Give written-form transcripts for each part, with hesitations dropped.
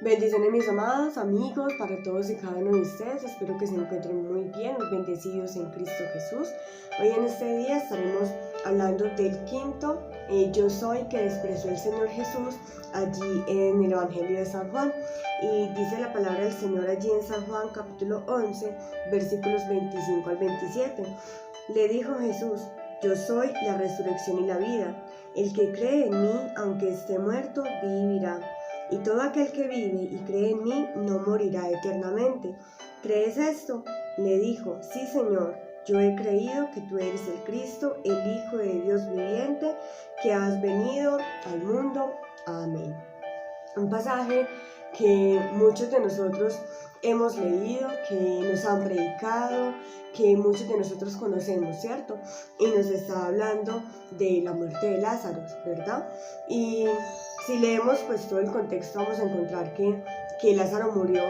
Bendiciones mis amados amigos, para todos y cada uno de ustedes. Espero que se encuentren muy bien, bendecidos en Cristo Jesús. Hoy en este día estaremos hablando del quinto yo soy que expresó el Señor Jesús allí en el Evangelio de San Juan. Y dice la palabra del Señor allí en San Juan capítulo 11, versículos 25 al 27. Le dijo Jesús: yo soy la resurrección y la vida. El que cree en mí, aunque esté muerto, vivirá. Y todo aquel que vive y cree en mí no morirá eternamente. ¿Crees esto? Le dijo: sí, Señor, yo he creído que tú eres el Cristo, el Hijo de Dios viviente, que has venido al mundo. Amén. Un pasaje que muchos de nosotros hemos leído, que nos han predicado, que muchos de nosotros conocemos, ¿cierto? Y nos está hablando de la muerte de Lázaro, ¿verdad? Y si leemos pues todo el contexto, vamos a encontrar que Lázaro murió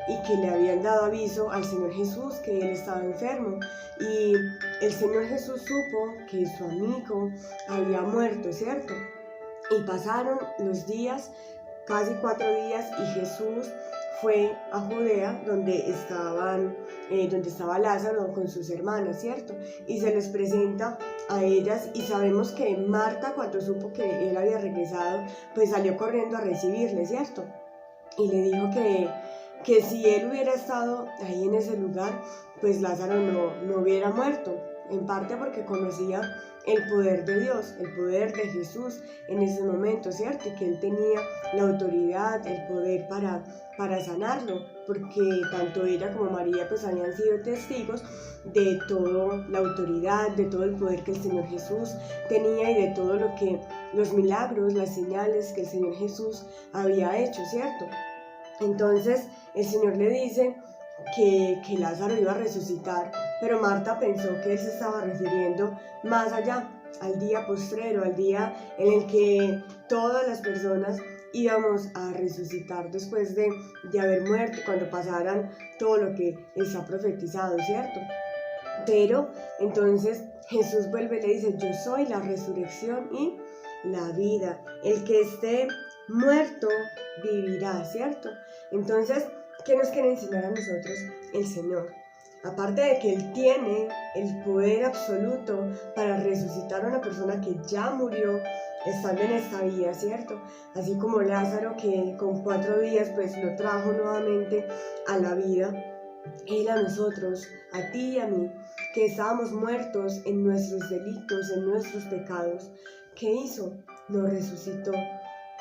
y que le habían dado aviso al Señor Jesús que él estaba enfermo. Y el Señor Jesús supo que su amigo había muerto, ¿cierto? Y pasaron los días, casi 4 días, y Jesús fue a Judea, donde estaba Lázaro con sus hermanas, ¿cierto? Y se les presenta a ellas, y sabemos que Marta, cuando supo que él había regresado, pues salió corriendo a recibirle, ¿cierto? Y le dijo que si él hubiera estado ahí en ese lugar, pues Lázaro no hubiera muerto, en parte porque conocía el poder de Dios, el poder de Jesús en ese momento, ¿cierto? Y que él tenía la autoridad, el poder para sanarlo, porque tanto ella como María pues habían sido testigos de toda la autoridad, de todo el poder que el Señor Jesús tenía y de todo lo que los milagros, las señales que el Señor Jesús había hecho, ¿cierto? Entonces el Señor le dice que Lázaro iba a resucitar, pero Marta pensó que él se estaba refiriendo más allá, al día postrero, al día en el que todas las personas íbamos a resucitar después de haber muerto, cuando pasaran todo lo que está profetizado, ¿cierto? Pero entonces Jesús vuelve y le dice: yo soy la resurrección y la vida. El que esté muerto vivirá, ¿cierto? Entonces, ¿qué nos quiere enseñar a nosotros el Señor? Aparte de que Él tiene el poder absoluto para resucitar a una persona que ya murió estando en esta vida, ¿cierto? Así como Lázaro, que con 4 días pues lo trajo nuevamente a la vida. Él a nosotros, a ti y a mí, que estábamos muertos en nuestros delitos, en nuestros pecados, ¿qué hizo? Nos resucitó,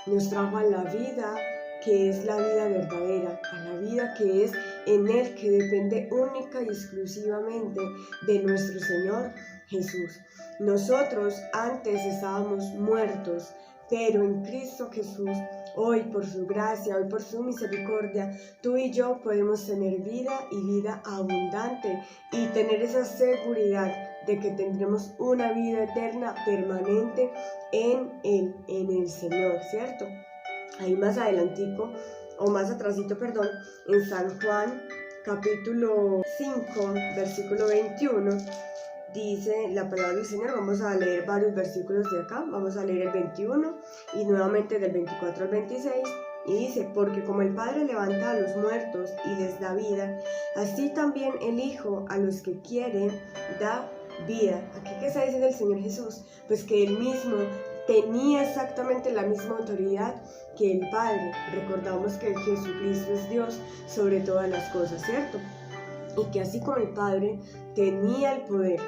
nos trajo a la vida que es la vida verdadera, a la vida que es en Él, que depende única y exclusivamente de nuestro Señor Jesús. Nosotros antes estábamos muertos, pero en Cristo Jesús, hoy por su gracia, hoy por su misericordia, tú y yo podemos tener vida y vida abundante y tener esa seguridad de que tendremos una vida eterna permanente en el Señor, ¿cierto? Ahí más adelantico, o más atrasito, perdón, en San Juan capítulo 5, versículo 21, dice la palabra del Señor. Vamos a leer varios versículos de acá, vamos a leer el 21 y nuevamente del 24 al 26. Y dice: porque como el Padre levanta a los muertos y les da vida, así también el Hijo a los que quiere da vida. ¿Aquí qué está diciendo el Señor Jesús? Pues que Él mismo tenía exactamente la misma autoridad que el Padre. Recordamos que Jesucristo es Dios sobre todas las cosas, ¿cierto? Y que así como el Padre tenía el poder,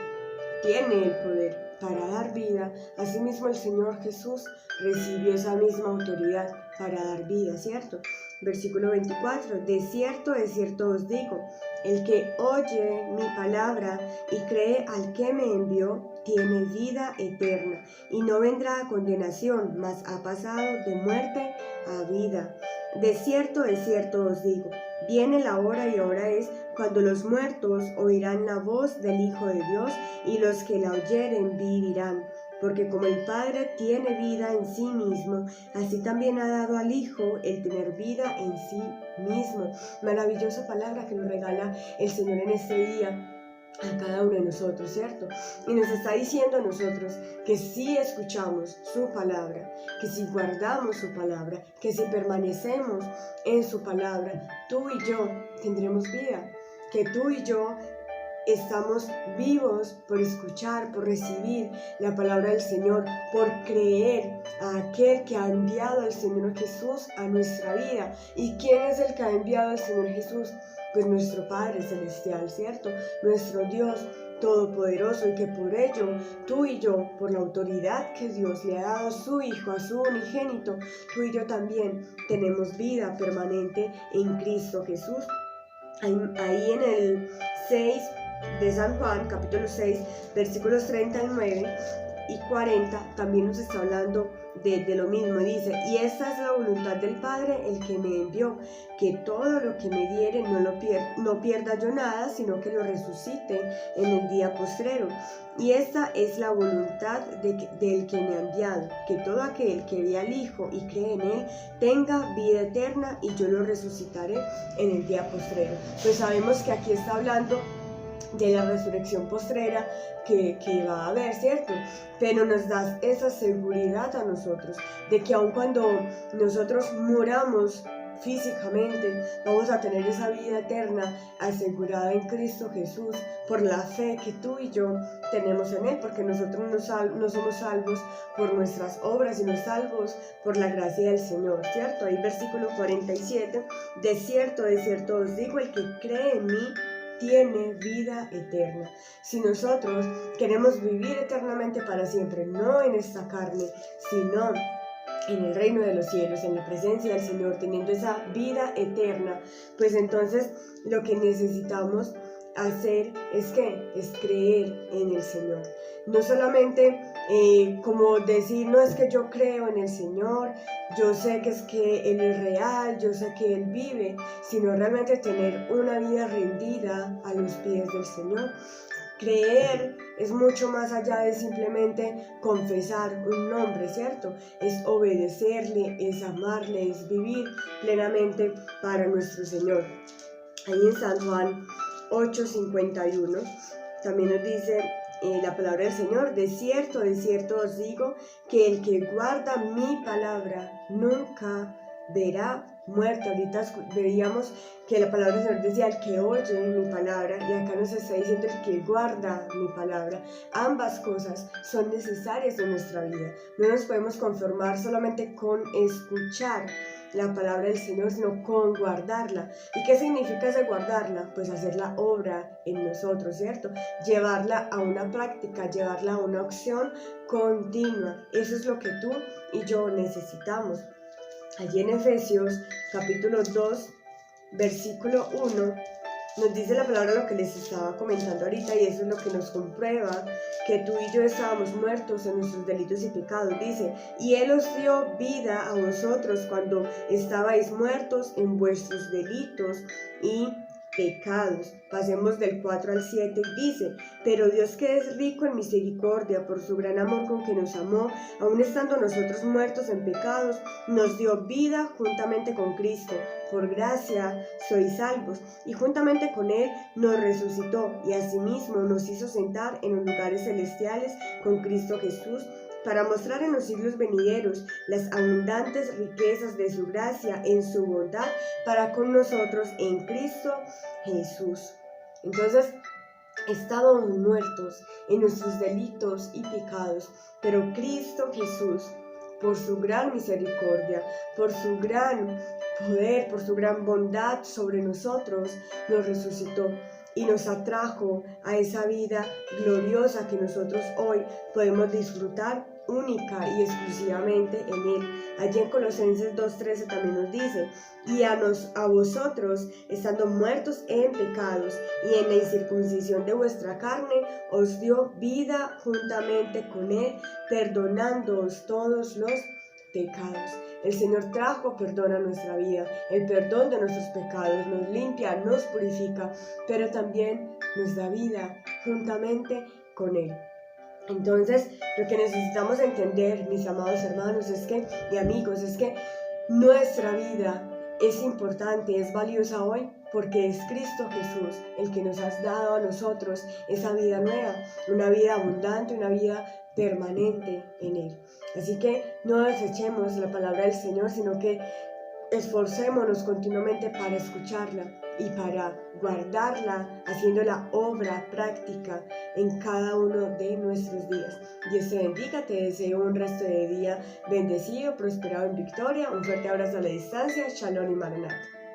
tiene el poder para dar vida, asimismo el Señor Jesús recibió esa misma autoridad para dar vida, ¿cierto? Versículo 24: de cierto os digo, el que oye mi palabra y cree al que me envió, tiene vida eterna, y no vendrá a condenación, mas ha pasado de muerte a vida. De cierto os digo, viene la hora y ahora es, cuando los muertos oirán la voz del Hijo de Dios, y los que la oyeren vivirán. Porque como el Padre tiene vida en sí mismo, así también ha dado al Hijo el tener vida en sí mismo. Maravillosa palabra que nos regala el Señor en este día. a cada uno de nosotros, ¿cierto? Y nos está diciendo a nosotros que si escuchamos su palabra, que si guardamos su palabra, que si permanecemos en su palabra, tú y yo tendremos vida, que tú y yo estamos vivos por escuchar, por recibir la palabra del Señor, por creer a aquel que ha enviado al Señor Jesús a nuestra vida. ¿Y quién es el que ha enviado al Señor Jesús? Pues nuestro Padre Celestial, ¿cierto? Nuestro Dios Todopoderoso, y que por ello tú y yo, por la autoridad que Dios le ha dado a su Hijo, a su unigénito, tú y yo también tenemos vida permanente en Cristo Jesús. Ahí en el 6 de San Juan, capítulo 6, versículos 39 y 40, también nos está hablando de lo mismo. Dice: y esta es la voluntad del Padre, el que me envió, que todo lo que me diere no pierda yo nada, sino que lo resucite en el día postrero. Y esta es la voluntad del que me ha enviado, que todo aquel que ve al Hijo y cree en Él tenga vida eterna, y yo lo resucitaré en el día postrero. Pues sabemos que aquí está hablando de la resurrección postrera que va a haber, ¿cierto? Pero nos da esa seguridad a nosotros de que aun cuando nosotros muramos físicamente, vamos a tener esa vida eterna asegurada en Cristo Jesús por la fe que tú y yo tenemos en Él, porque nosotros no somos salvos por nuestras obras, sino salvos por la gracia del Señor, ¿cierto? Ahí versículo 47: de cierto os digo, el que cree en mí tiene vida eterna. Si nosotros queremos vivir eternamente para siempre, no en esta carne, sino en el reino de los cielos, en la presencia del Señor, teniendo esa vida eterna, pues entonces lo que necesitamos hacer es creer en el Señor. No solamente como decir, no, es que yo creo en el Señor, yo sé que es que Él es real, yo sé que Él vive, sino realmente tener una vida rendida a los pies del Señor. Creer es mucho más allá de simplemente confesar un nombre, ¿cierto? Es obedecerle, es amarle, es vivir plenamente para nuestro Señor. Ahí en San Juan 8:51 también nos dice la palabra del Señor: de cierto os digo, que el que guarda mi palabra nunca verá muerte. Ahorita veíamos que la palabra del Señor decía: el que oye mi palabra, y acá nos está diciendo el que guarda mi palabra. Ambas cosas son necesarias en nuestra vida. No nos podemos conformar solamente con escuchar la palabra del Señor, sino con guardarla. ¿Y qué significa ese guardarla? Pues hacer la obra en nosotros, ¿cierto? Llevarla a una práctica, llevarla a una acción continua. Eso es lo que tú y yo necesitamos. Allí en Efesios capítulo 2, versículo 1, nos dice la palabra lo que les estaba comentando ahorita, y eso es lo que nos comprueba que tú y yo estábamos muertos en nuestros delitos y pecados. Dice: y Él os dio vida a vosotros cuando estabais muertos en vuestros delitos y pecados. Pasemos del 4 al 7. Dice: pero Dios, que es rico en misericordia, por su gran amor con que nos amó, aun estando nosotros muertos en pecados, nos dio vida juntamente con Cristo. Por gracia sois salvos, y juntamente con Él nos resucitó, y asimismo nos hizo sentar en los lugares celestiales con Cristo Jesús, para mostrar en los siglos venideros las abundantes riquezas de su gracia en su bondad para con nosotros en Cristo Jesús. Entonces, estábamos muertos en nuestros delitos y pecados, pero Cristo Jesús, por su gran misericordia, por su gran poder, por su gran bondad sobre nosotros, nos resucitó y nos atrajo a esa vida gloriosa que nosotros hoy podemos disfrutar única y exclusivamente en Él. Allí en Colosenses 2:13 también nos dice: y a vosotros, estando muertos en pecados y en la incircuncisión de vuestra carne, os dio vida juntamente con Él, perdonándoos todos los pecados. El Señor trajo perdón a nuestra vida. El perdón de nuestros pecados nos limpia, nos purifica, pero también nos da vida juntamente con Él. Entonces, lo que necesitamos entender, mis amados hermanos y amigos, es que nuestra vida es importante, es valiosa hoy, porque es Cristo Jesús el que nos ha dado a nosotros esa vida nueva, una vida abundante, una vida permanente en Él. Así que no desechemos la palabra del Señor, sino que esforcémonos continuamente para escucharla y para guardarla, haciendo la obra práctica en cada uno de nuestros días. Dios te bendiga, te deseo un resto de día bendecido, prosperado en victoria. Un fuerte abrazo a la distancia. Shalom y Maranatha.